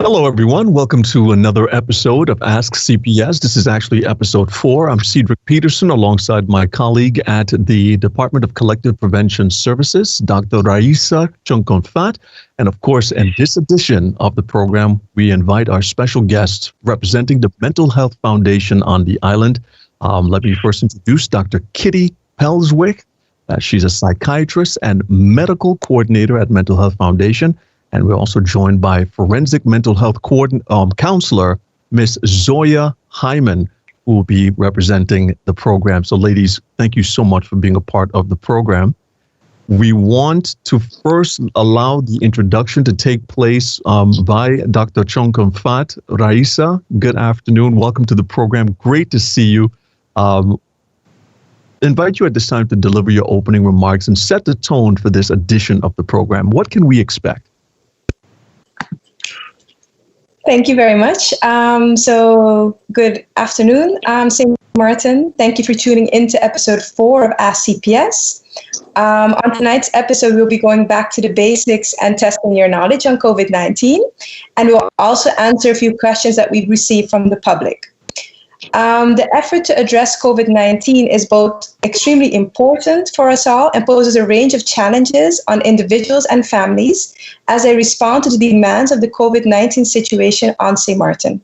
Hello, everyone. Welcome to another episode of Ask CPS. This is actually episode 4. I'm Cedric Peterson alongside my colleague at the Department of Collective Prevention Services, Dr. Raisa Chunkonfat. And of course, in this edition of the program, we invite our special guest representing the Mental Health Foundation on the island. Let me first introduce Dr. Kitty Pelswick. She's a psychiatrist and medical coordinator at Mental Health Foundation. And we're also joined by forensic mental health counselor, Miss Zoya Hyman, who will be representing the program. So ladies, thank you so much for being a part of the program. We want to first allow the introduction to take place by Dr. Chunkonfat. Raisa, good afternoon. Welcome to the program. Great to see you. Invite you at this time to deliver your opening remarks and set the tone for this edition of the program. What can we expect? Thank you very much. So good afternoon. I'm Sint Maarten. Thank you for tuning in to episode 4 of Ask CPS. On tonight's episode, we'll be going back to the basics and testing your knowledge on COVID-19. And we'll also answer a few questions that we've received from the public. The effort to address COVID-19 is both extremely important for us all and poses a range of challenges on individuals and families as they respond to the demands of the COVID-19 situation on Sint Maarten.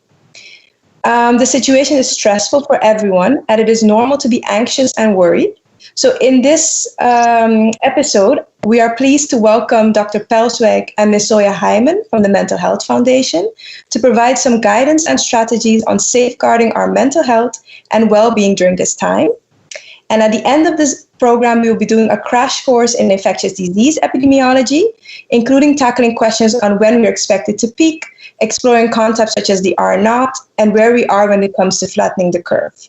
The situation is stressful for everyone, and it is normal to be anxious and worried. So in this episode, we are pleased to welcome Dr. Pelswick and Ms. Zoya Hyman from the Mental Health Foundation to provide some guidance and strategies on safeguarding our mental health and well-being during this time. And at the end of this program, we will be doing a crash course in infectious disease epidemiology, including tackling questions on when we're expected to peak, exploring concepts such as the R0, and where we are when it comes to flattening the curve.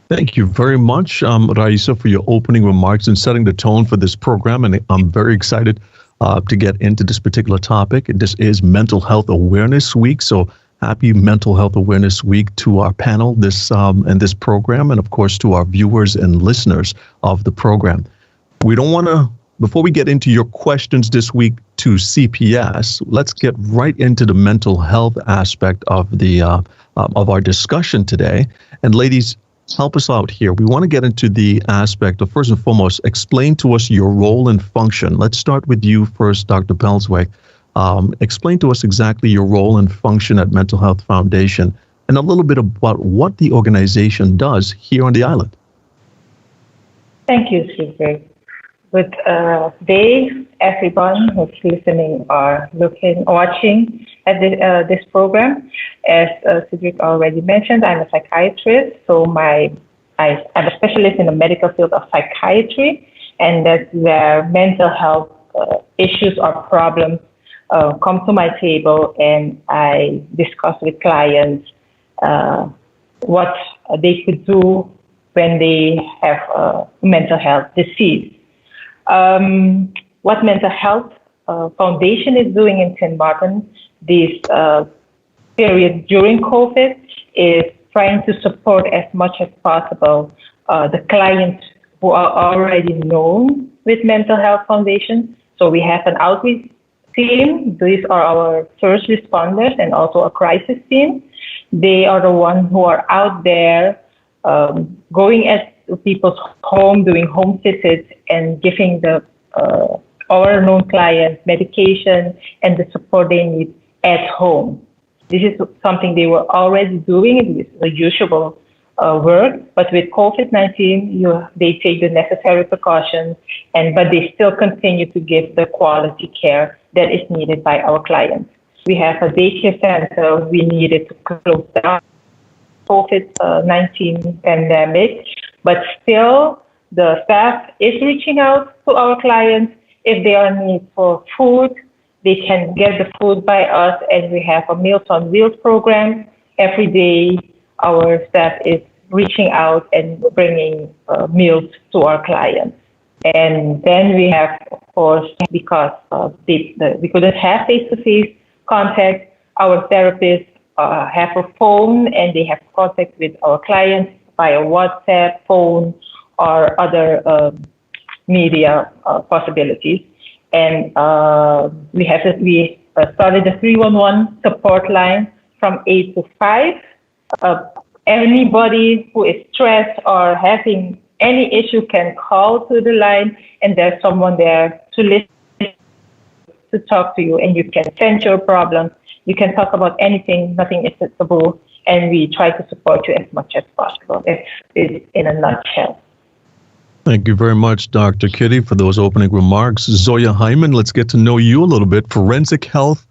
Thank you very much, Raisa, for your opening remarks and setting the tone for this program. And I'm very excited to get into this particular topic. This is Mental Health Awareness Week. So happy Mental Health Awareness Week to our panel in this program, and of course to our viewers and listeners of the program. We don't want to, before we get into your questions this week to CPS, let's get right into the mental health aspect of the of our discussion today. And ladies, help us out here. We want to get into the aspect of, first and foremost, explain to us your role and function. Let's start with you first, Dr. Pelswick. Explain to us exactly your role and function at Mental Health Foundation and a little bit about what the organization does here on the island. Thank you, Cedric. Good day, everyone who's listening or watching at this program. As Cedric already mentioned, I'm a psychiatrist, so I'm a specialist in the medical field of psychiatry, and that's where mental health issues or problems come to my table, and I discuss with clients what they could do when they have a mental health disease. What Mental Health Foundation is doing in Sint Maarten this period during COVID is trying to support as much as possible the clients who are already known with Mental Health Foundation. So we have an outreach team. These are our first responders and also a crisis team. They are the ones who are out there going at people's home, doing home visits, and giving our known clients medication and the support they need at home. This is something they were already doing. It is the usual work, but with COVID-19, they take the necessary precautions, but they still continue to give the quality care that is needed by our clients. We have a daycare center we needed to close down COVID-19 pandemic, but still the staff is reaching out to our clients. If they are in need for food, they can get the food by us, and we have a Meals on Wheels program. Every day, our staff is reaching out and bringing meals to our clients. And then we have, of course, because we couldn't have face-to-face contact, our therapists have a phone and they have contact with our clients via WhatsApp, phone, or other media possibilities. And we started the 311 support line from 8 to 5. Anybody who is stressed or having any issue can call to the line, and there's someone there to listen, to talk to you, and you can vent your problems. You can talk about anything, nothing is taboo, and we try to support you as much as possible. It's in a nutshell. Thank you very much, Dr. Kitty, for those opening remarks. Zoya Hyman, let's get to know you a little bit. Forensic health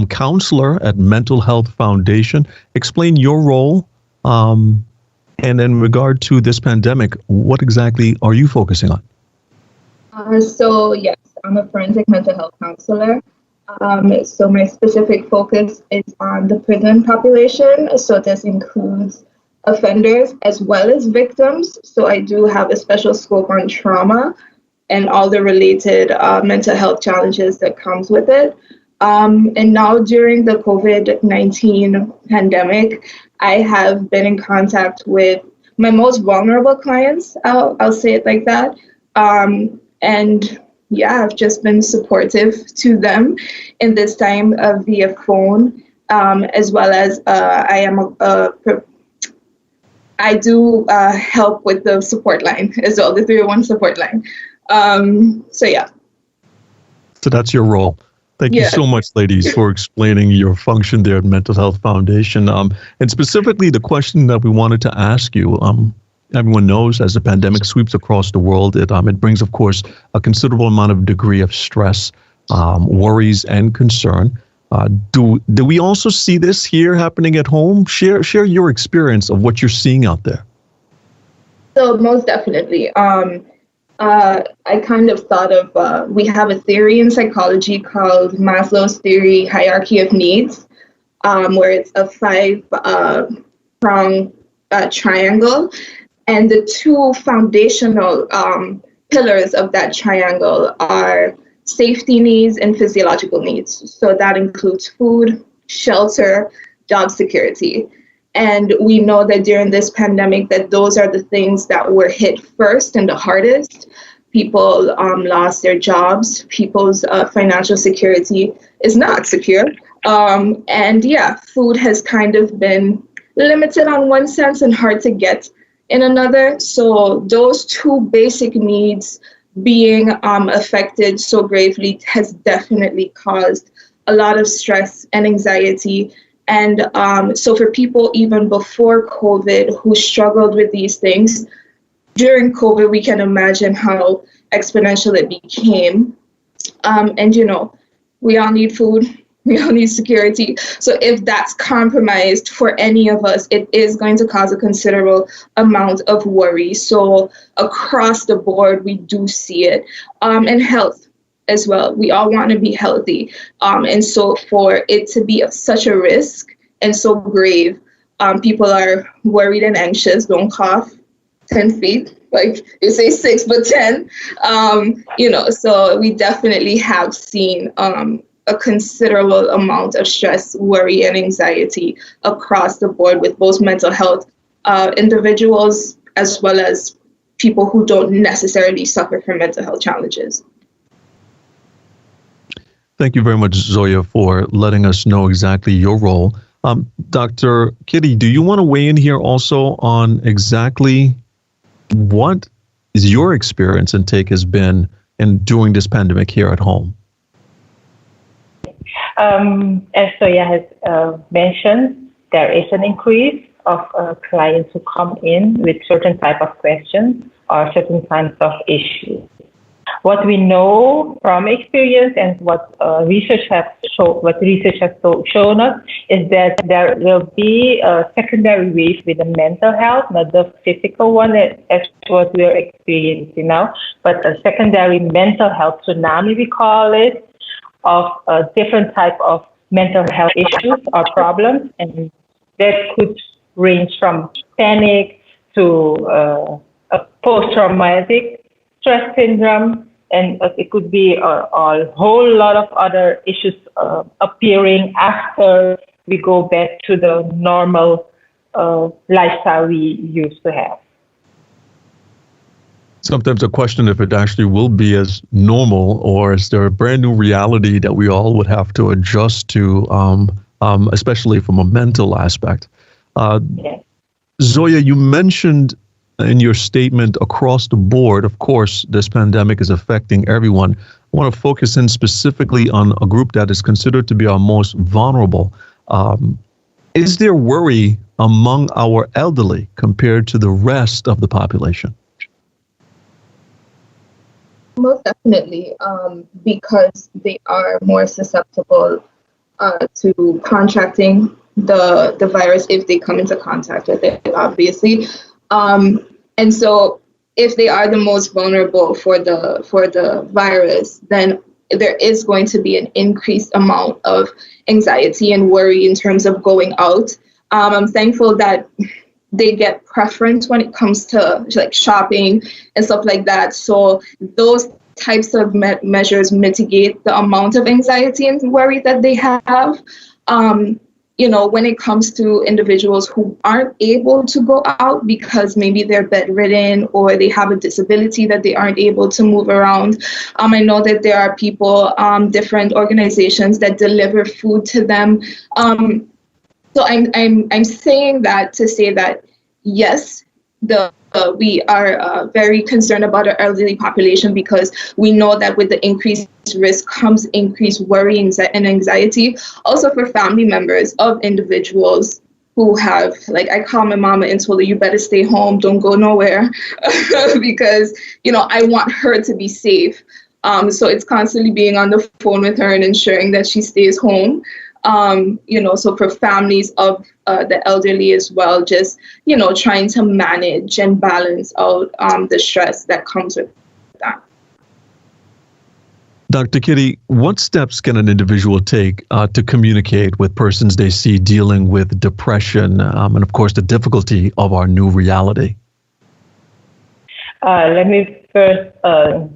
counselor at Mental Health Foundation. Explain your role, and in regard to this pandemic, what exactly are you focusing on? Yes, I'm a forensic mental health counselor. So my specific focus is on the prison population. So this includes offenders as well as victims. So I do have a special scope on trauma and all the related mental health challenges that comes with it. And now during the COVID-19 pandemic, I have been in contact with my most vulnerable clients. I'll say it like that. And yeah, I've just been supportive to them in this time via phone, as well as I do help with the support line as well, the 301 support line. So yeah. So that's your role. Thank you so much, ladies, for explaining your function there at Mental Health Foundation. And specifically, the question that we wanted to ask you, everyone knows as the pandemic sweeps across the world, it brings, of course, a considerable amount of degree of stress, worries, and concern. Do we also see this here happening at home? Share your experience of what you're seeing out there. So most definitely. I kind of thought of, we have a theory in psychology called Maslow's theory hierarchy of needs, where it's a 5-prong triangle. And the two foundational pillars of that triangle are safety needs and physiological needs. So that includes food, shelter, job security. And we know that during this pandemic that those are the things that were hit first and the hardest. People lost their jobs. People's financial security is not secure. And yeah, food has kind of been limited on one sense and hard to get in another. So those two basic needs being affected so gravely has definitely caused a lot of stress and anxiety. And so for people even before COVID who struggled with these things, during COVID, we can imagine how exponential it became. And, you know, we all need food. We all need security. So if that's compromised for any of us, it is going to cause a considerable amount of worry. So across the board, we do see it. And health as well. We all want to be healthy. And so for it to be such a risk and so grave, people are worried and anxious. Don't cough. 10 feet, like you say 6, but 10. So we definitely have seen a considerable amount of stress, worry, and anxiety across the board with both mental health individuals as well as people who don't necessarily suffer from mental health challenges. Thank you very much, Zoya, for letting us know exactly your role. Dr. Kitty, do you want to weigh in here also on exactly what is your experience and take has been during this pandemic here at home? As Zoya has mentioned, there is an increase of clients who come in with certain type of questions or certain kinds of issues. What we know from experience and what research has shown us is that there will be a secondary wave with the mental health, not the physical one as what we are experiencing now, but a secondary mental health tsunami, we call it, of a different type of mental health issues or problems, and that could range from panic to a post-traumatic stress syndrome, and it could be a whole lot of other issues appearing after we go back to the normal lifestyle we used to have. Sometimes I question if it actually will be as normal, or is there a brand new reality that we all would have to adjust to, especially from a mental aspect. Yes. Zoya, you mentioned in your statement across the board, of course, this pandemic is affecting everyone. I want to focus in specifically on a group that is considered to be our most vulnerable. Is there worry among our elderly compared to the rest of the population? Most definitely, because they are more susceptible to contracting the virus if they come into contact with it, obviously. And so if they are the most vulnerable for the virus, then there is going to be an increased amount of anxiety and worry in terms of going out. I'm thankful that they get preference when it comes to like shopping and stuff like that. So those types of measures mitigate the amount of anxiety and worry that they have. When it comes to individuals who aren't able to go out because maybe they're bedridden or they have a disability that they aren't able to move around. I know that there are people, different organizations that deliver food to them. So I'm saying that to say that yes, we are very concerned about our elderly population because we know that with the increased risk comes increased worry and anxiety. Also for family members of individuals who have, like, I call my mama and told her, you better stay home, don't go nowhere, because, I want her to be safe. So it's constantly being on the phone with her and ensuring that she stays home. So for families of the elderly as well, just, trying to manage and balance out the stress that comes with that. Dr. Kitty, what steps can an individual take to communicate with persons they see dealing with depression and, of course, the difficulty of our new reality? Let me first,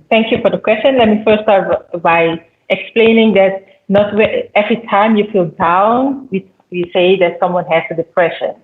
thank you for the question. Let me first start by explaining that not every time you feel down, we say that someone has a depression.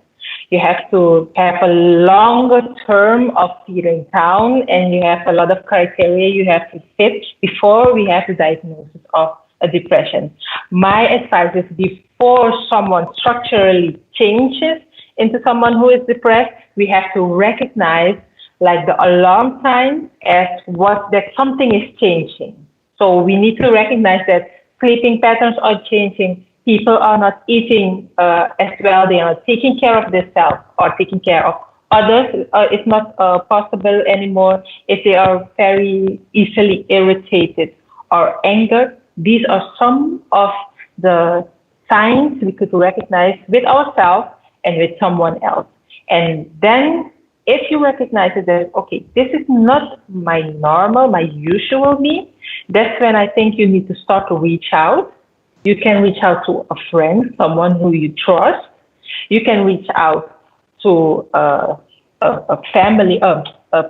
You have to have a longer term of feeling down, and you have a lot of criteria you have to fit before we have the diagnosis of a depression. My advice is before someone structurally changes into someone who is depressed, we have to recognize like the alarm signs as that something is changing. So we need to recognize that sleeping patterns are changing. People are not eating as well. They are not taking care of themselves or taking care of others. It's not possible anymore if they are very easily irritated or angered. These are some of the signs we could recognize with ourselves and with someone else. And then if you recognize that, okay, this is not my normal, my usual me, that's when I think you need to start to reach out. You can reach out to a friend, someone who you trust. You can reach out to a family, a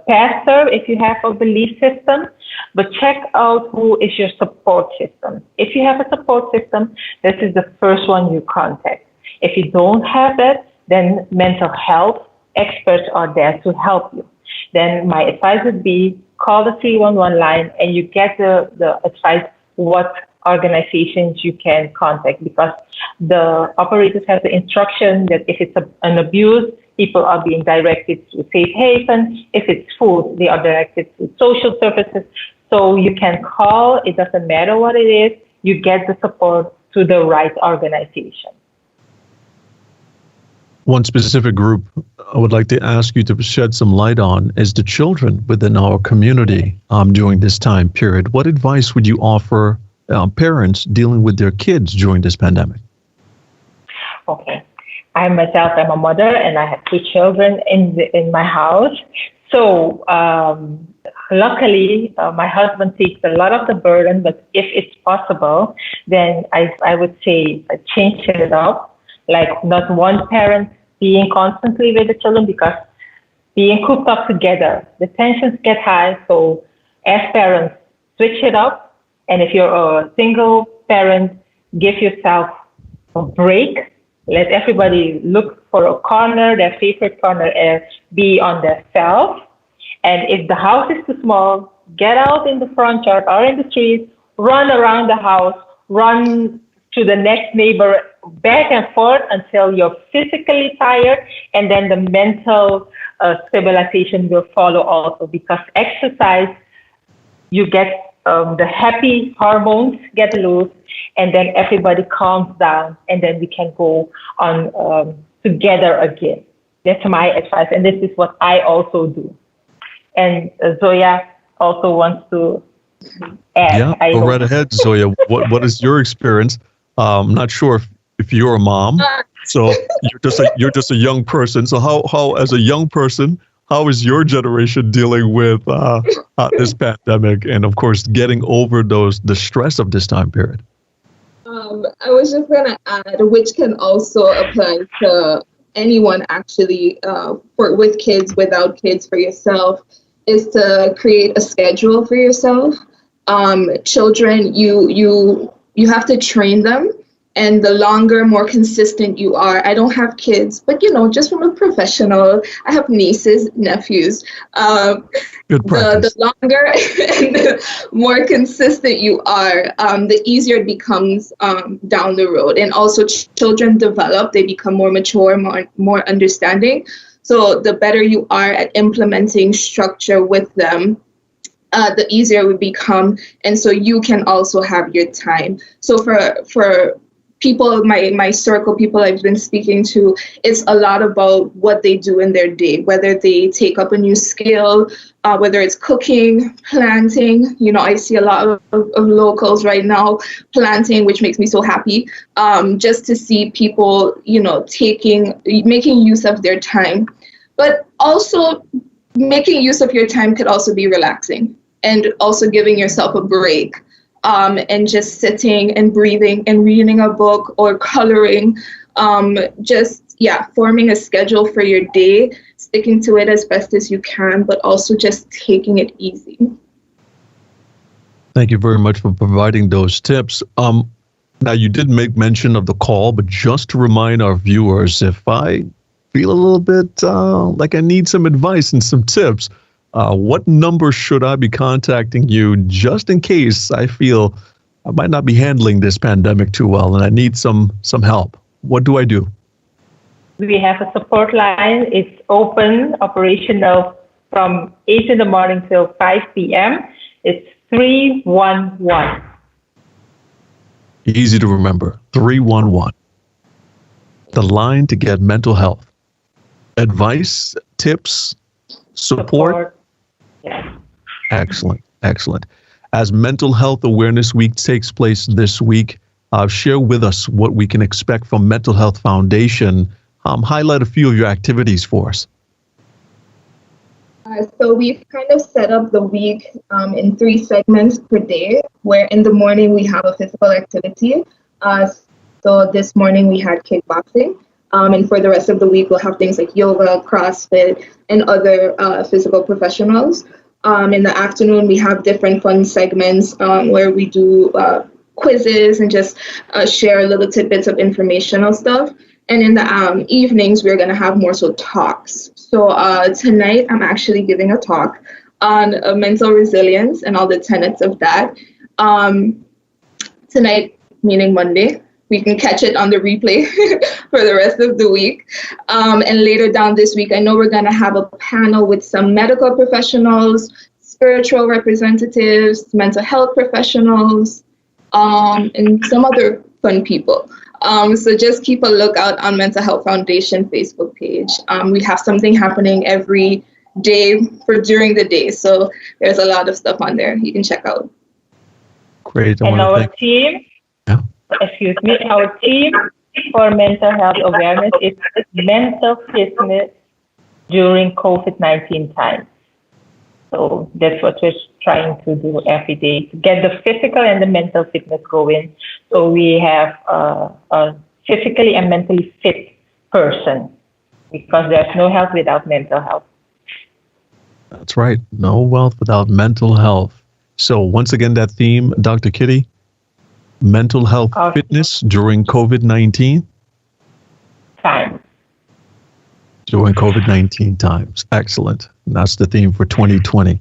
pastor if you have a belief system, but check out who is your support system. If you have a support system, this is the first one you contact. If you don't have that, then mental health experts are there to help you. Then my advice would be call the 311 line and you get the advice what organizations you can contact, because the operators have the instruction that if it's an abuse, people are being directed to Safe Haven. If it's food, they are directed to social services. So you can call, it doesn't matter what it is, you get the support to the right organization. One specific group I would like to ask you to shed some light on is the children within our community during this time period. What advice would you offer parents dealing with their kids during this pandemic? Okay. I'm a mother and I have 2 children in my house. So luckily, my husband takes a lot of the burden, but if it's possible, then I would say change it up. Like not one parent being constantly with the children, because being cooped up together, the tensions get high. So as parents, switch it up. And if you're a single parent, give yourself a break. Let everybody look for a corner, their favorite corner, and be on their self. And if the house is too small, get out in the front yard or in the street, run around the house, run to the next neighbor, back and forth until you're physically tired, and then the mental stabilization will follow also, because exercise, you get the happy hormones get loose, and then everybody calms down, and then we can go on together again. That's my advice, and this is what I also do. And Zoya also wants to add. Yeah, go right ahead, Zoya. What is your experience? I'm not sure if you're a mom, so you're just a young person. So how as a young person, how is your generation dealing with this pandemic, and of course getting over the stress of this time period? I was just gonna add, which can also apply to anyone actually, with kids, without kids, for yourself, is to create a schedule for yourself. Children, you have to train them, and the longer, more consistent you are. I don't have kids, but just from a professional, I have nieces, nephews. Good practice. The longer and the more consistent you are, the easier it becomes down the road. And also, children develop; they become more mature, more understanding. So the better you are at implementing structure with them, the easier it would become, and so you can also have your time. So for people, my circle, people I've been speaking to, it's a lot about what they do in their day, whether they take up a new skill, whether it's cooking, planting. I see a lot of locals right now planting, which makes me so happy, just to see people, making use of their time. But also making use of your time could also be relaxing, and also giving yourself a break, and just sitting and breathing and reading a book or coloring, forming a schedule for your day, sticking to it as best as you can, but also just taking it easy. Thank you very much for providing those tips. Now, you did make mention of the call, but just to remind our viewers, if I feel a little bit like I need some advice and some tips, what number should I be contacting you, just in case I feel I might not be handling this pandemic too well and I need some help? What do I do? We have a support line. It's open, operational from 8 in the morning till 5 p.m. It's 311. Easy to remember, 311. The line to get mental health advice, tips, support. Yes. Excellent. As Mental Health Awareness Week takes place this week, share with us what we can expect from Mental Health Foundation. Highlight a few of your activities for us. So we've kind of set up the week in 3 segments per day, where in the morning we have a physical activity. So this morning we had kickboxing. And for the rest of the week, we'll have things like yoga, CrossFit, and other physical professionals. In the afternoon, we have different fun segments where we do quizzes and just share little tidbits of informational stuff. And in the evenings, we're going to have more so talks. So tonight, I'm actually giving a talk on mental resilience and all the tenets of that. Tonight, meaning Monday. We can catch it on the replay for the rest of the week. And later down this week, I know we're going to have a panel with some medical professionals, spiritual representatives, mental health professionals, and some other fun people. So just keep a lookout on Mental Health Foundation Facebook page. We have something happening every day during the day. So there's a lot of stuff on there you can check out. Great. And our team. Yeah. Excuse me, our team for mental health awareness is mental fitness during COVID-19 times. So that's what we're trying to do every day, to get the physical and the mental fitness going. So we have a physically and mentally fit person, because there's no health without mental health. That's right. No wealth without mental health. So once again, that theme, Dr. Kitty, mental health fitness during COVID-19? Time. During COVID-19 times. Excellent. That's the theme for 2020.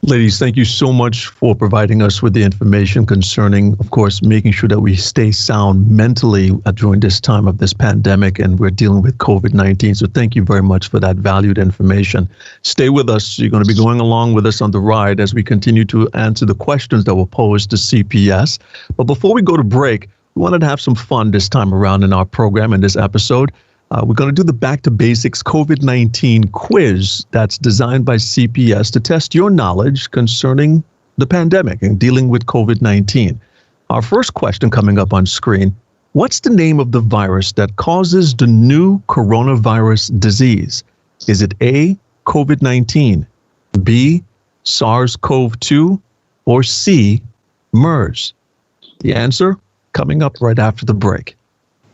Ladies, thank you so much for providing us with the information concerning, of course, making sure that we stay sound mentally during this time of this pandemic, and we're dealing with COVID-19. So thank you very much for that valued information. Stay with us. You're going to be going along with us on the ride as we continue to answer the questions that were posed to CPS. But before we go to break, we wanted to have some fun this time around in our program in this episode. We're going to do the Back to Basics COVID-19 quiz that's designed by CPS to test your knowledge concerning the pandemic and dealing with COVID-19. Our first question coming up on screen, what's the name of the virus that causes the new coronavirus disease? Is it A, COVID-19, B, SARS-CoV-2, or C, MERS? The answer coming up right after the break.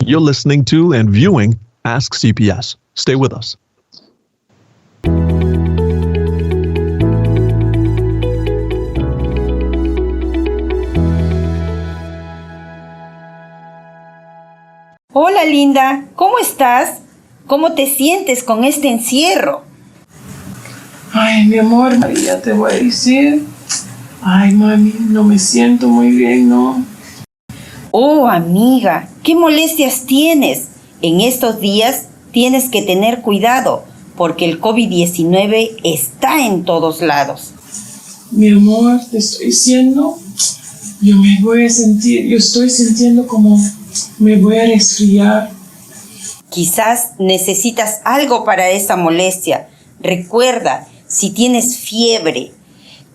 You're listening to and viewing Ask CPS. Stay with us. Hola linda, ¿cómo estás? ¿Cómo te sientes con este encierro? Ay, mi amor, María, te voy a decir. Ay, mami, no me siento muy bien, ¿no? Oh, amiga, ¿qué molestias tienes? En estos días tienes que tener cuidado porque el COVID-19 está en todos lados. Mi amor, te estoy diciendo, yo estoy sintiendo como me voy a resfriar. Quizás necesitas algo para esa molestia. Recuerda, si tienes fiebre,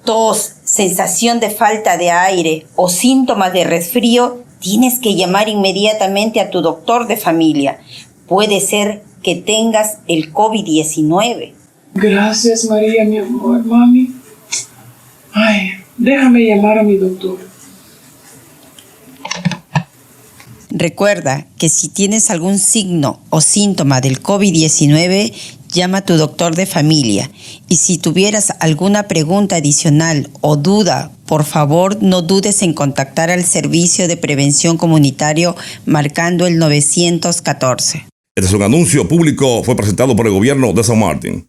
tos, sensación de falta de aire o síntomas de resfrío, tienes que llamar inmediatamente a tu doctor de familia. Puede ser que tengas el COVID-19. Gracias, María, mi amor, mami. Ay, déjame llamar a mi doctor. Recuerda que si tienes algún signo o síntoma del COVID-19, llama a tu doctor de familia. Y si tuvieras alguna pregunta adicional o duda, por favor no dudes en contactar al Servicio de Prevención Comunitario marcando el 914. Este es un anuncio público, fue presentado por el gobierno de Sint Maarten.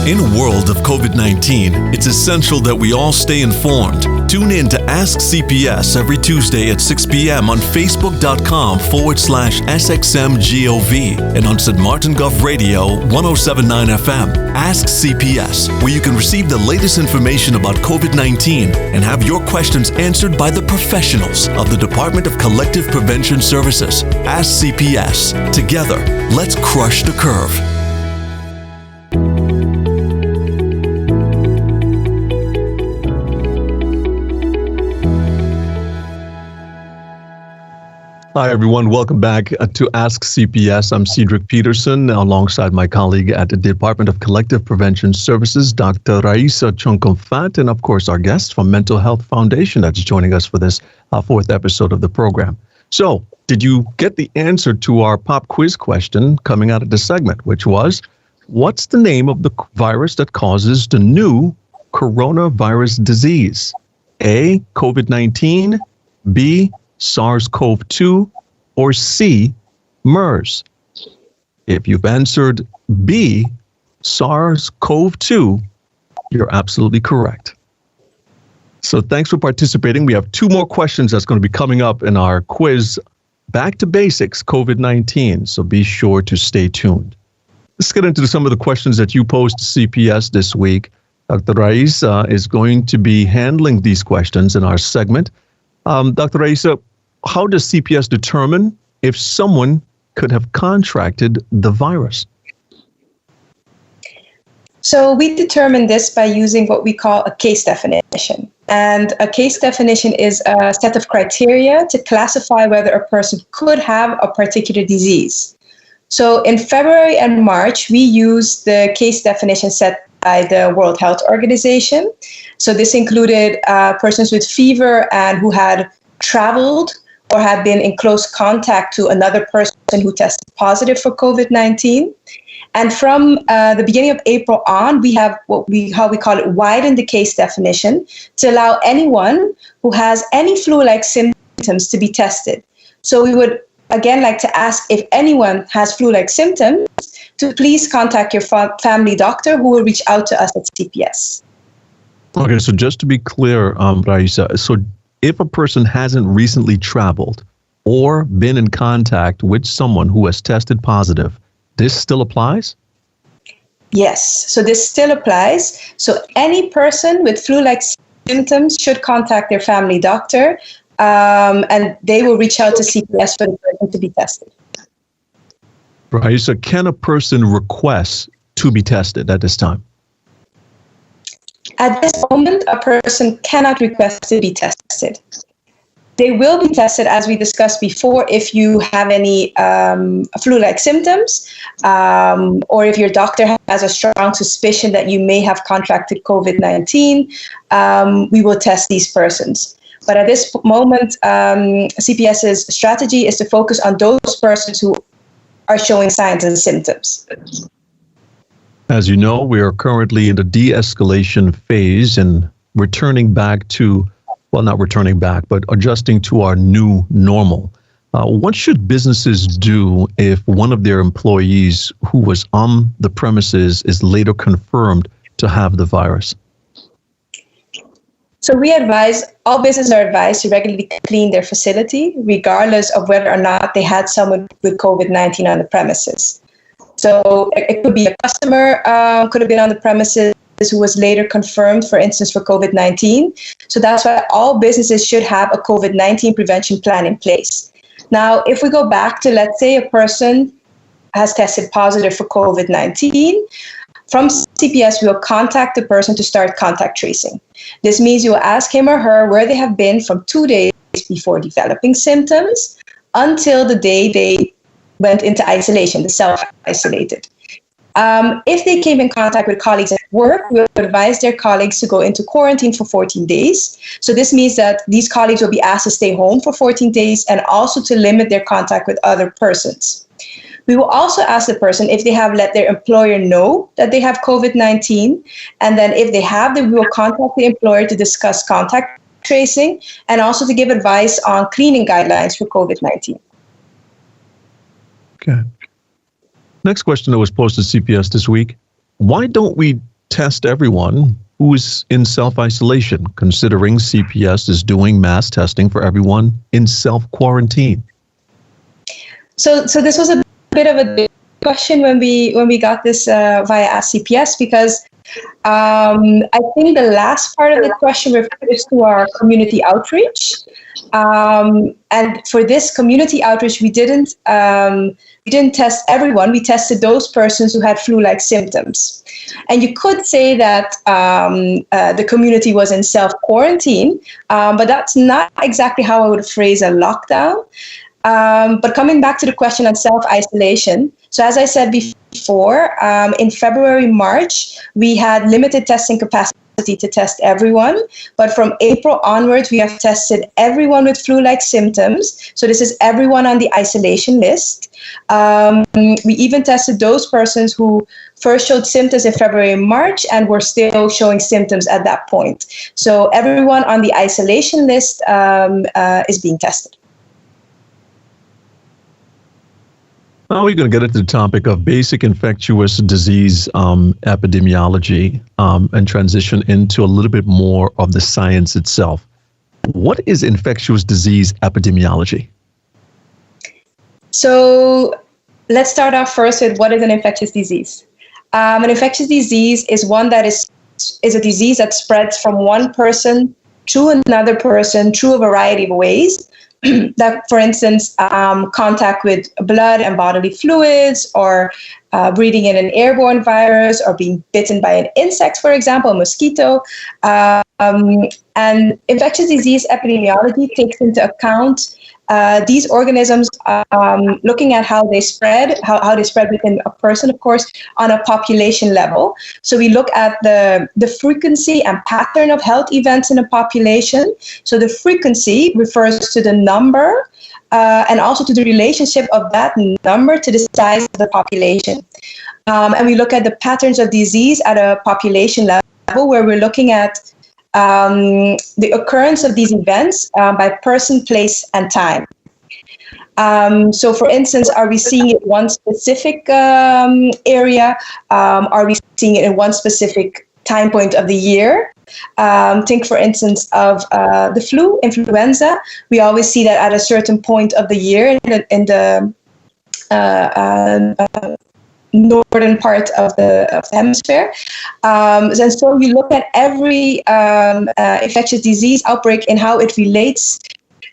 In a world of COVID-19, it's essential that we all stay informed. Tune in to Ask CPS every Tuesday at 6 p.m. on Facebook.com/SXMGOV and on St. Maarten Gov Radio 107.9 FM. Ask CPS, where you can receive the latest information about COVID-19 and have your questions answered by the professionals of the Department of Collective Prevention Services. Ask CPS. Together, let's crush the curve. Hi, everyone. Welcome back to Ask CPS. I'm Cedric Peterson, alongside my colleague at the Department of Collective Prevention Services, Dr. Raisa Chonkomfat, and of course, our guest from Mental Health Foundation that's joining us for this fourth episode of the program. So, did you get the answer to our pop quiz question coming out of the segment, which was, what's the name of the virus that causes the new coronavirus disease? A, COVID-19, B, SARS-CoV-2, or C, MERS? If you've answered B, SARS-CoV-2, you're absolutely correct. So thanks for participating. We have two more questions that's going to be coming up in our quiz, Back to Basics COVID-19, so be sure to stay tuned. Let's get into some of the questions that you posed to CPS this week. Dr. Raisa is going to be handling these questions in our segment. Dr. Raisa, how does CPS determine if someone could have contracted the virus? So we determine this by using what we call a case definition. And a case definition is a set of criteria to classify whether a person could have a particular disease. So in February and March, we used the case definition set by the World Health Organization. So this included persons with fever and who had traveled or had been in close contact to another person who tested positive for COVID-19. And from the beginning of April on, we have how we call it widen the case definition to allow anyone who has any flu-like symptoms to be tested. So we would again like to ask if anyone has flu-like symptoms to please contact your family doctor, who will reach out to us at CPS. Okay, so just to be clear, Raisa, so if a person hasn't recently traveled or been in contact with someone who has tested positive, this still applies? Yes, so this still applies. So any person with flu-like symptoms should contact their family doctor, and they will reach out to CPS for the person to be tested. Right. So can a person request to be tested at this time? At this moment, a person cannot request to be tested. They will be tested, as we discussed before, if you have any flu-like symptoms, or if your doctor has a strong suspicion that you may have contracted COVID-19, we will test these persons. But at this moment, CPS's strategy is to focus on those persons who are showing signs and symptoms. As you know, we are currently in the de-escalation phase and returning back to, well, not returning back, but adjusting to our new normal. What should businesses do if one of their employees who was on the premises is later confirmed to have the virus? So we advise, all businesses are advised to regularly clean their facility, regardless of whether or not they had someone with COVID-19 on the premises. So it could be a customer, could have been on the premises who was later confirmed, for instance, for COVID-19. So that's why all businesses should have a COVID-19 prevention plan in place. Now, if we go back to, let's say, a person has tested positive for COVID-19, from CPS, we will contact the person to start contact tracing. This means you will ask him or her where they have been from 2 days before developing symptoms until the day they went into isolation, the self-isolated. If they came in contact with colleagues at work, we will advise their colleagues to go into quarantine for 14 days. So this means that these colleagues will be asked to stay home for 14 days and also to limit their contact with other persons. We will also ask the person if they have let their employer know that they have COVID-19. And then if they have, then we will contact the employer to discuss contact tracing and also to give advice on cleaning guidelines for COVID-19. Okay. Next question that was posted to CPS this week. Why don't we test everyone who is in self-isolation, considering CPS is doing mass testing for everyone in self-quarantine? So this was a bit of a question when we got this via Ask CPS, because I think the last part of the question refers to our community outreach. And for this community outreach, we didn't test everyone. We tested those persons who had flu-like symptoms. And you could say that the community was in self-quarantine, but that's not exactly how I would phrase a lockdown. But coming back to the question on self-isolation, so as I said before, in February, March, we had limited testing capacity to test everyone. But from April onwards, we have tested everyone with flu-like symptoms. So this is everyone on the isolation list. We even tested those persons who first showed symptoms in February and March and were still showing symptoms at that point. So everyone on the isolation list is being tested. Now we're going to get into the topic of basic infectious disease epidemiology and transition into a little bit more of the science itself. What is infectious disease epidemiology? So let's start off first with what is an infectious disease. An infectious disease is one that is a disease that spreads from one person to another person through a variety of ways. That, for instance, contact with blood and bodily fluids, or breathing in an airborne virus, or being bitten by an insect, for example, a mosquito. And infectious disease epidemiology takes into account these organisms, looking at how they spread, how they spread within a person, of course, on a population level. So we look at the frequency and pattern of health events in a population. So the frequency refers to the number and also to the relationship of that number to the size of the population. And we look at the patterns of disease at a population level, where we're looking at the occurrence of these events by person, place, and time. So, for instance, are we seeing it in one specific area? Are we seeing it in one specific time point of the year? Think, for instance, of the flu, influenza. We always see that at a certain point of the year in the northern part of the hemisphere. And so you look at every infectious disease outbreak and how it relates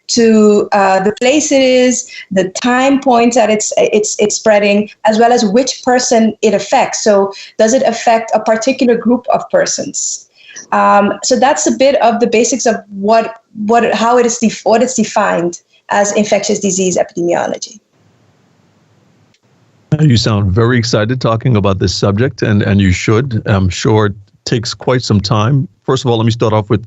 to the place it is, the time point that it's spreading, as well as which person it affects. So does it affect a particular group of persons? So that's a bit of the basics of what it's defined as infectious disease epidemiology. You sound very excited talking about this subject, and you should. I'm sure it takes quite some time. First of all, let me start off with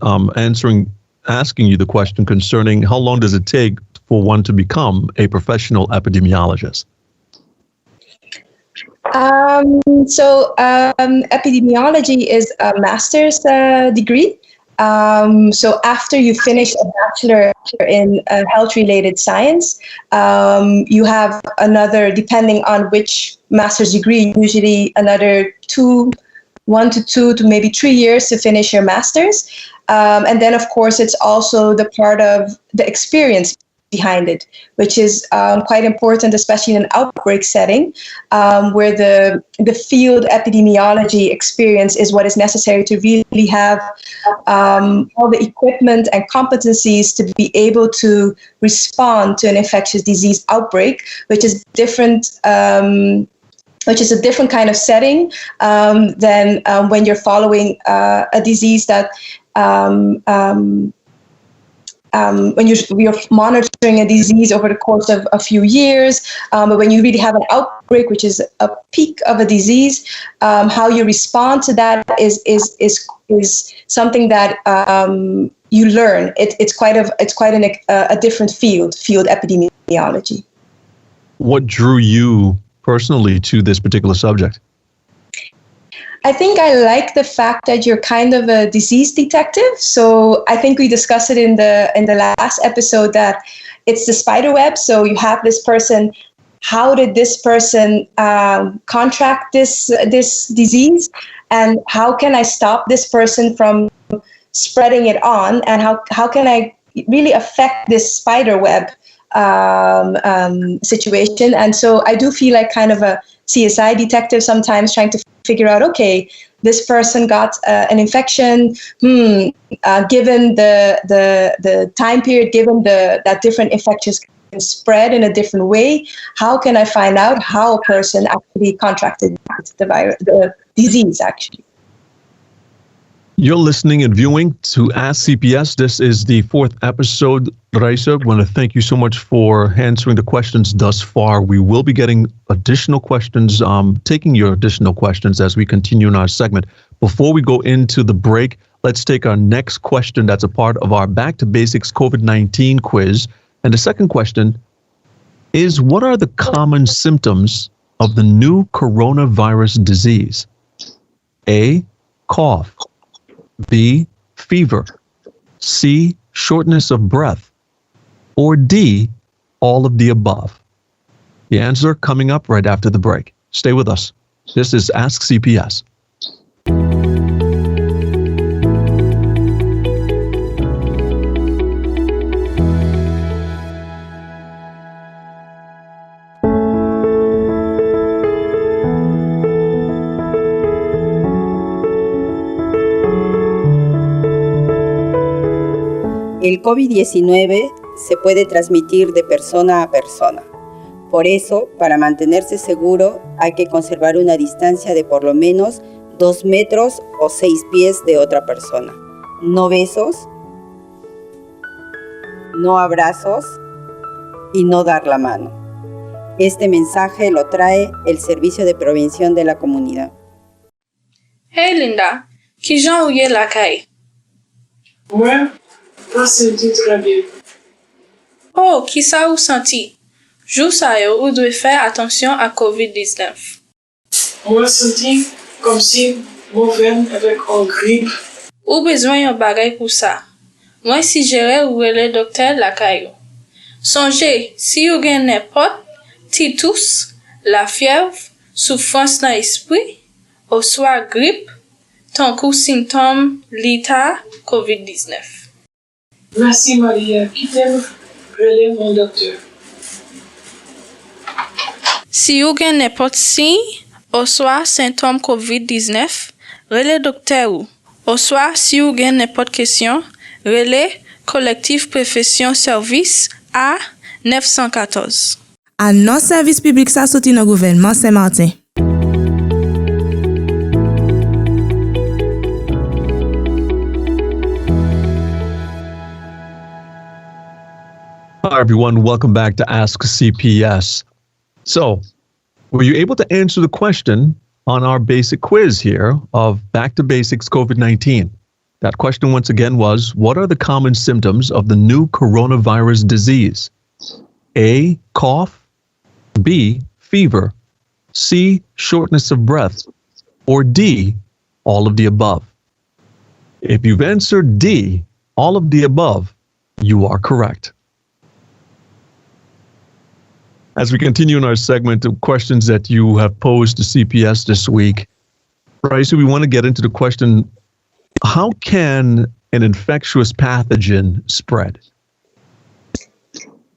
asking you the question concerning how long does it take for one to become a professional epidemiologist? So epidemiology is a master's degree. So after you finish a bachelor in health-related science, you have another, depending on which master's degree, usually another 1 to 2 to maybe 3 years to finish your master's. And then, of course, it's also the part of the experience behind it, which is quite important, especially in an outbreak setting, where the field epidemiology experience is what is necessary to really have all the equipment and competencies to be able to respond to an infectious disease outbreak, which is different. Which is a different kind of setting than when you're following a disease that when you're monitoring a disease over the course of a few years, but when you really have an outbreak, which is a peak of a disease, how you respond to that is something that you learn. It's quite a different field epidemiology. What drew you personally to this particular subject? I think I like the fact that you're kind of a disease detective. So I think we discussed it in the last episode that it's the spider web. So you have this person. How did this person contract this disease, and how can I stop this person from spreading it on, and how can I really affect this spider web situation? And so I do feel like kind of a CSI detective sometimes, trying to figure out, okay, this person got an infection, given the time period, given that different infections can spread in a different way, how can I find out how a person actually contracted the disease actually? You're listening and viewing to Ask CPS. This is the 4th episode. Raisa, I want to thank you so much for answering the questions thus far. We will be getting additional questions, taking your additional questions as we continue in our segment. Before we go into the break, let's take our next question that's a part of our Back to Basics COVID-19 quiz. And the second question is, what are the common symptoms of the new coronavirus disease? A, cough. B, fever. C, shortness of breath. Or D, all of the above. The answer coming up right after the break. Stay with us. This is Ask CPS. El COVID-19 se puede transmitir de persona a persona. Por eso, para mantenerse seguro, hay que conservar una distancia de por lo menos 2 metros o 6 pies de otra persona. No besos, no abrazos y no dar la mano. Este mensaje lo trae el Servicio de Prevención de la Comunidad. Hey Linda, qui jan ou ye la caille? Ouais, moi senti très bien. Oh, qui sa ou senti? Jou sa yo ou dwe fè attention à COVID-19. Moi senti comme si mon veine avec un grippe. Ou bezwen yon bagay pou sa. Mwen si jere ou rele dokter la kayo. Sonje, si ou gen n'importe ti tous, la fièvre, souffrance dans l'esprit, ou soit grippe, tankou symptôme lita COVID-19. Merci Maria, qui t'aime, relève mon docteur. Si ou gen n'importe signe, ou soit symptôme COVID-19, relève docteur ou soit si ou gen n'importe question, relève collectif profession service à 914. À nos services publics ça sorti dans gouvernement Sint Maarten. Hi, everyone. Welcome back to Ask CPS. So, were you able to answer the question on our basic quiz here of Back to Basics COVID-19? That question once again was, what are the common symptoms of the new coronavirus disease? A, cough, B, fever, C, shortness of breath, or D, all of the above? If you've answered D, all of the above, you are correct. As we continue in our segment of questions that you have posed to CPS this week, Raisa, we want to get into the question, how can an infectious pathogen spread?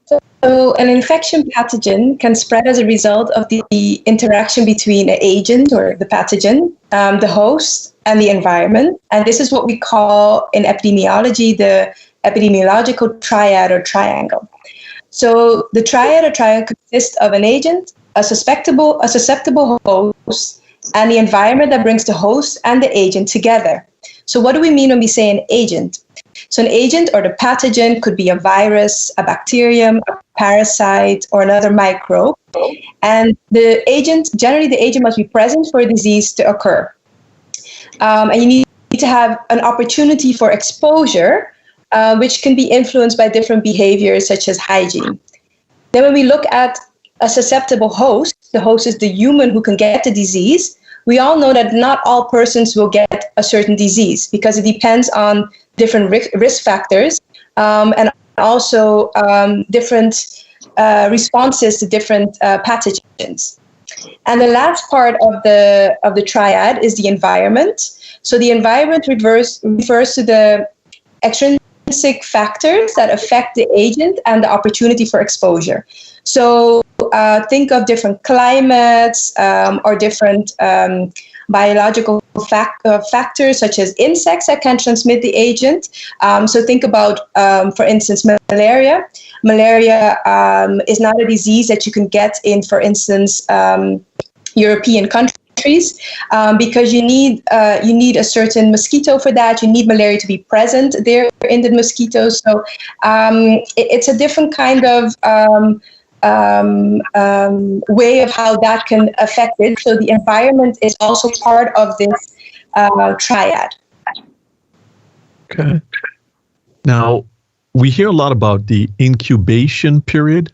So an infection pathogen can spread as a result of the interaction between an agent or the pathogen, the host, and the environment. And this is what we call in epidemiology the epidemiological triad or triangle. So the triad or triangle consists of an agent, a susceptible host, and the environment that brings the host and the agent together. So what do we mean when we say an agent? So an agent or the pathogen could be a virus, a bacterium, a parasite, or another microbe. And generally the agent must be present for a disease to occur. And you need to have an opportunity for exposure, which can be influenced by different behaviors such as hygiene. Then when we look at a susceptible host, the host is the human who can get the disease. We all know that not all persons will get a certain disease because it depends on different risk factors and also different responses to different pathogens. And the last part of the triad is the environment. So the environment refers to the extrinsic factors that affect the agent and the opportunity for exposure. So think of different climates or different biological factors such as insects that can transmit the agent. So think about, for instance, malaria. Malaria is not a disease that you can get in, for instance, European countries because you need a certain mosquito for that. You need malaria to be present there in the mosquitoes. So it's a different kind of way of how that can affect it. So the environment is also part of this triad. Okay. Now, we hear a lot about the incubation period.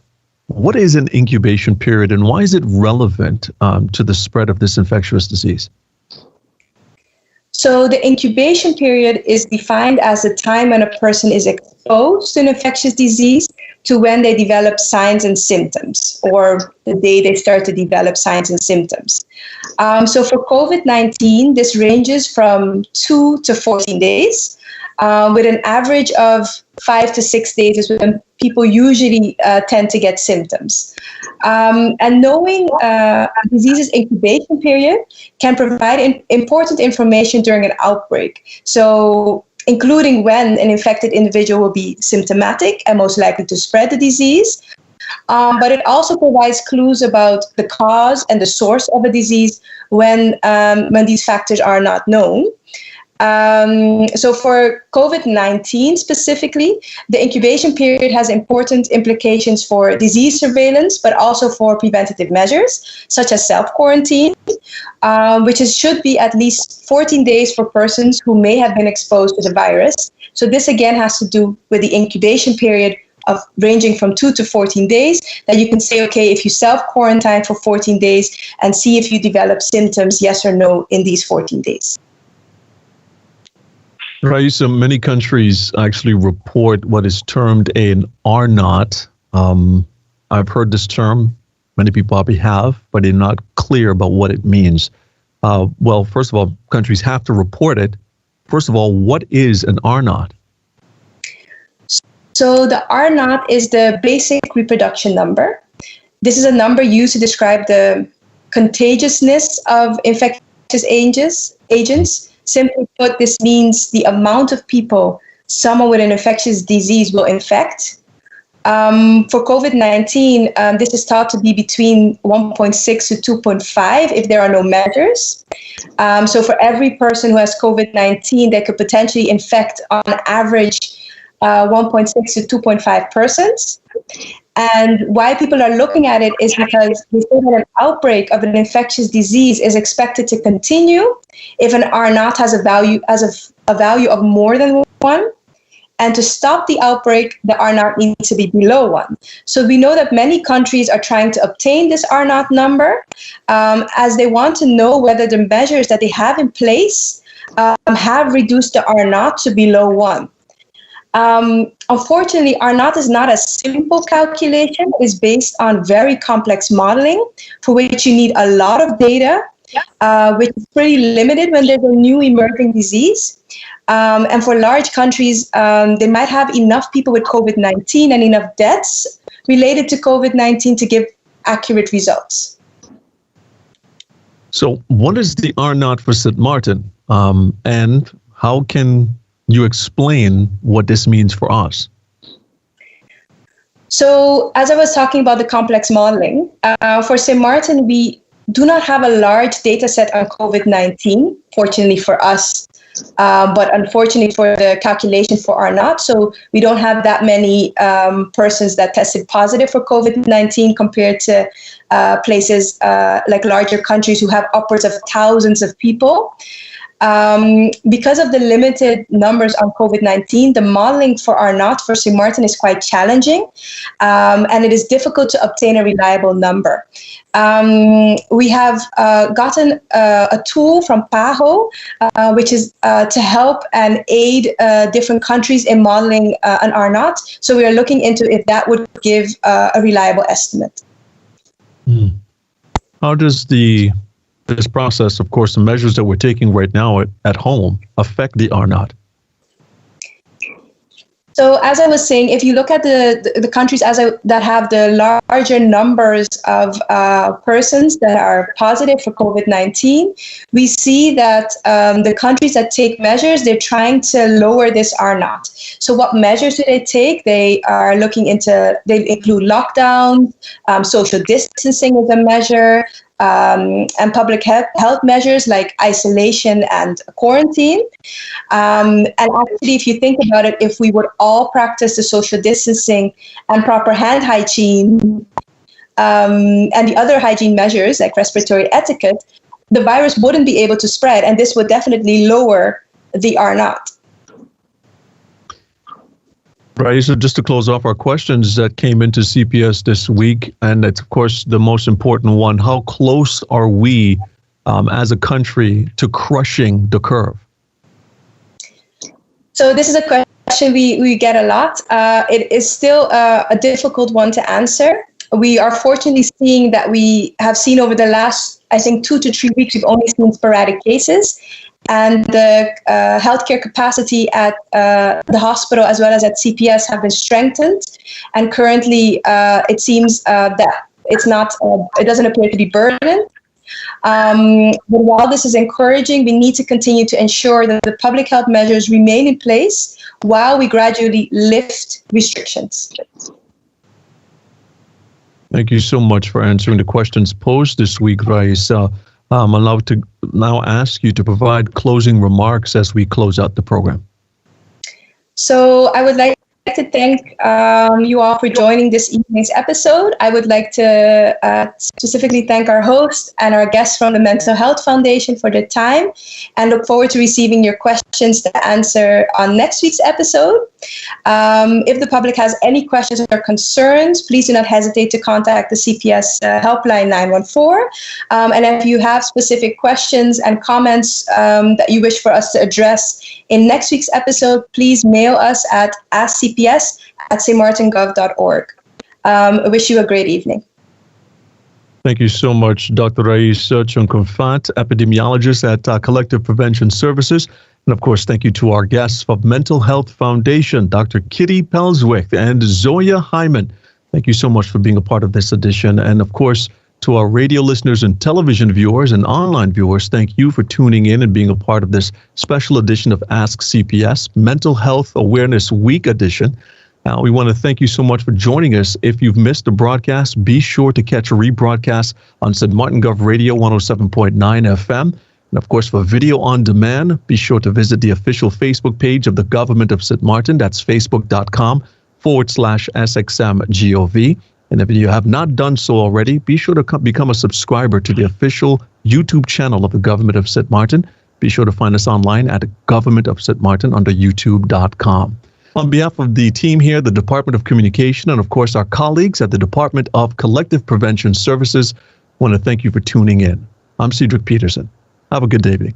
What is an incubation period and why is it relevant to the spread of this infectious disease? So the incubation period is defined as the time when a person is exposed to an infectious disease to when they develop signs and symptoms, or the day they start to develop signs and symptoms. So for COVID-19, this ranges from 2 to 14 days, with an average of 5 to 6 days is when people usually tend to get symptoms. And knowing a disease's incubation period can provide important information during an outbreak. So including when an infected individual will be symptomatic and most likely to spread the disease. But it also provides clues about the cause and the source of a disease when these factors are not known. So for COVID-19 specifically, the incubation period has important implications for disease surveillance, but also for preventative measures, such as self-quarantine, which should be at least 14 days for persons who may have been exposed to the virus. So this again has to do with the incubation period of ranging from 2 to 14 days, that you can say, okay, if you self-quarantine for 14 days and see if you develop symptoms, yes or no, in these 14 days. Raisa, many countries actually report what is termed an R0 I've heard this term. Many people probably have, but they're not clear about what it means. Well, first of all, countries have to report it. First of all, what is an R0? So the R0 is the basic reproduction number. This is a number used to describe the contagiousness of infectious agents. Simply put, this means the amount of people someone with an infectious disease will infect. For COVID-19, this is thought to be between 1.6 to 2.5 if there are no measures. So for every person who has COVID-19, they could potentially infect on average 1.6 to 2.5 persons. And why people are looking at it is because they say that an outbreak of an infectious disease is expected to continue if an R0 has a value of more than 1. And to stop the outbreak, the R0 needs to be below 1. So we know that many countries are trying to obtain this R0 number as they want to know whether the measures that they have in place have reduced the R0 to below 1. Unfortunately, R0 is not a simple calculation. It is based on very complex modeling for which you need a lot of data, which is pretty limited when there's a new emerging disease. And for large countries, they might have enough people with COVID-19 and enough deaths related to COVID-19 to give accurate results. So what is the R0 for Sint Maarten? And how can you explain what this means for us? So as I was talking about the complex modeling, for Sint Maarten, we do not have a large data set on COVID-19, fortunately for us, but unfortunately for the calculation for R0. So we don't have that many persons that tested positive for COVID-19 compared to places like larger countries who have upwards of thousands of people. Because of the limited numbers on COVID-19, the modeling for R0 for Sint Maarten is quite challenging, and it is difficult to obtain a reliable number. We have gotten a tool from PAHO, which is to help and aid different countries in modeling an R0. So we are looking into if that would give a reliable estimate. How does this process, of course, the measures that we're taking right now at home, affect the R0? So as I was saying, if you look at the countries that have the larger numbers of persons that are positive for COVID-19, we see that the countries that take measures, they're trying to lower this R0. So what measures do they take? They include lockdowns, social distancing is a measure, and public health measures like isolation and quarantine. And actually, if you think about it, if we would all practice the social distancing and proper hand hygiene and the other hygiene measures like respiratory etiquette, the virus wouldn't be able to spread, and this would definitely lower the R0. Right. So just to close off our questions that came into CPS this week, and it's, of course, the most important one, how close are we as a country to crushing the curve? So this is a question we get a lot. It is still a difficult one to answer. We are fortunately seeing that we have seen over the last, I think, 2 to 3 weeks, we've only seen sporadic cases. And the healthcare capacity at the hospital as well as at CPS have been strengthened. And currently, it seems that it doesn't appear to be burdened. But while this is encouraging, we need to continue to ensure that the public health measures remain in place while we gradually lift restrictions. Thank you so much for answering the questions posed this week, Raisa. I'd love to now ask you to provide closing remarks as we close out the program. So I would like to thank you all for joining this evening's episode. I would like to specifically thank our host and our guests from the Mental Health Foundation for their time, and look forward to receiving your questions to answer on next week's episode. If the public has any questions or concerns, please do not hesitate to contact the CPS helpline 914. And if you have specific questions and comments that you wish for us to address in next week's episode, please mail us at askcps@stmartingov.org. I wish you a great evening. Thank you so much, Dr. Rais Chunkumfat, epidemiologist at Collective Prevention Services. And of course, thank you to our guests of Mental Health Foundation, Dr. Kitty Pelswick and Zoya Hyman. Thank you so much for being a part of this edition. And of course, to our radio listeners and television viewers and online viewers, thank you for tuning in and being a part of this special edition of Ask CPS, Mental Health Awareness Week edition. We want to thank you so much for joining us. If you've missed the broadcast, be sure to catch a rebroadcast on St. Maarten Gov Radio 107.9 FM. And of course, for video on demand, be sure to visit the official Facebook page of the Government of St. Maarten. That's facebook.com/SXMGOV. And if you have not done so already, be sure to become a subscriber to the official YouTube channel of the Government of St. Maarten. Be sure to find us online at Government of St. Maarten under youtube.com. On behalf of the team here, the Department of Communication, and of course our colleagues at the Department of Collective Prevention Services, I want to thank you for tuning in. I'm Cedric Peterson. Have a good evening.